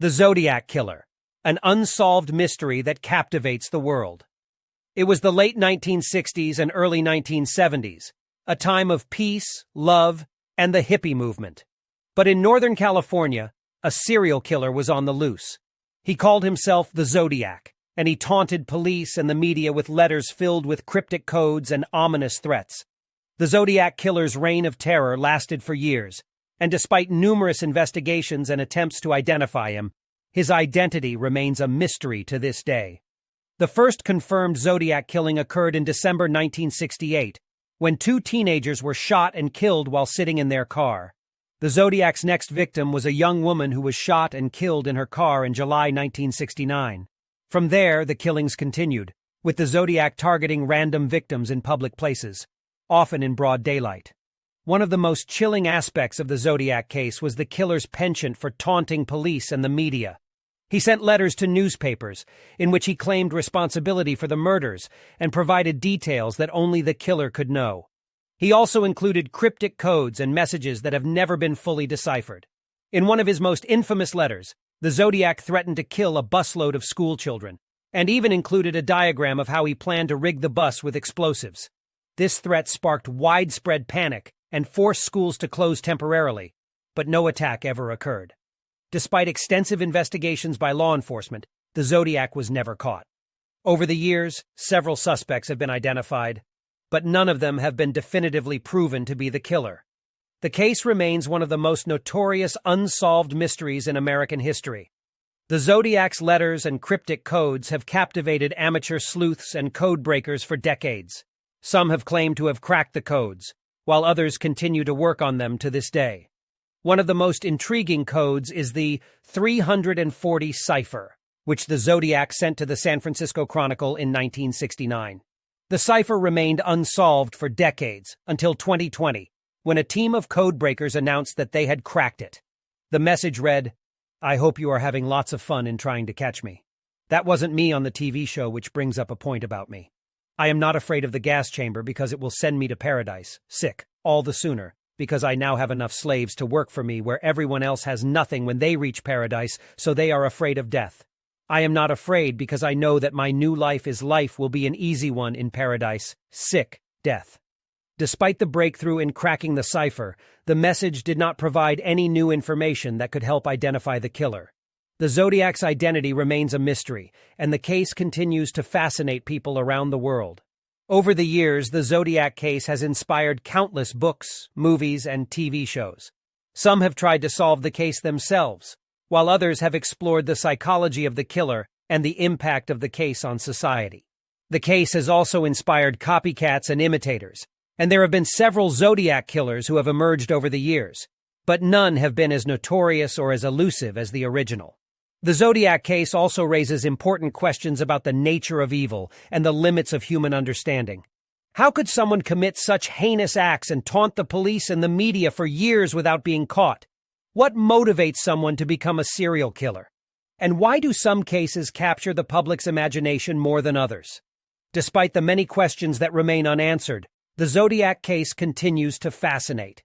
The Zodiac Killer, an unsolved mystery that captivates the world. It was the late 1960s and early 1970s, a time of peace, love, and the hippie movement. But in Northern California, a serial killer was on the loose. He called himself the Zodiac, and he taunted police and the media with letters filled with cryptic codes and ominous threats. The Zodiac Killer's reign of terror lasted for years, and despite numerous investigations and attempts to identify him, his identity remains a mystery to this day. The first confirmed Zodiac killing occurred in December 1968, when two teenagers were shot and killed while sitting in their car. The Zodiac's next victim was a young woman who was shot and killed in her car in July 1969. From there, the killings continued, with the Zodiac targeting random victims in public places, often in broad daylight. One of the most chilling aspects of the Zodiac case was the killer's penchant for taunting police and the media. He sent letters to newspapers, in which he claimed responsibility for the murders and provided details that only the killer could know. He also included cryptic codes and messages that have never been fully deciphered. In one of his most infamous letters, the Zodiac threatened to kill a busload of schoolchildren, and even included a diagram of how he planned to rig the bus with explosives. This threat sparked widespread panic and forced schools to close temporarily, but no attack ever occurred. Despite extensive investigations by law enforcement, the Zodiac was never caught. Over the years, several suspects have been identified, but none of them have been definitively proven to be the killer. The case remains one of the most notorious unsolved mysteries in American history. The Zodiac's letters and cryptic codes have captivated amateur sleuths and code breakers for decades. Some have claimed to have cracked the codes, while others continue to work on them to this day. One of the most intriguing codes is the 340 cipher, which the Zodiac sent to the San Francisco Chronicle in 1969. The cipher remained unsolved for decades, until 2020, when a team of code breakers announced that they had cracked it. The message read, "I hope you are having lots of fun in trying to catch me. That wasn't me on the TV show, which brings up a point about me. I am not afraid of the gas chamber because it will send me to paradise, sick, all the sooner, because I now have enough slaves to work for me where everyone else has nothing when they reach paradise, so they are afraid of death. I am not afraid because I know that my new life will be an easy one in paradise, sick, death." Despite the breakthrough in cracking the cipher, the message did not provide any new information that could help identify the killer. The Zodiac's identity remains a mystery, and the case continues to fascinate people around the world. Over the years, the Zodiac case has inspired countless books, movies, and TV shows. Some have tried to solve the case themselves, while others have explored the psychology of the killer and the impact of the case on society. The case has also inspired copycats and imitators, and there have been several Zodiac killers who have emerged over the years, but none have been as notorious or as elusive as the original. The Zodiac case also raises important questions about the nature of evil and the limits of human understanding. How could someone commit such heinous acts and taunt the police and the media for years without being caught? What motivates someone to become a serial killer? And why do some cases capture the public's imagination more than others? Despite the many questions that remain unanswered, the Zodiac case continues to fascinate.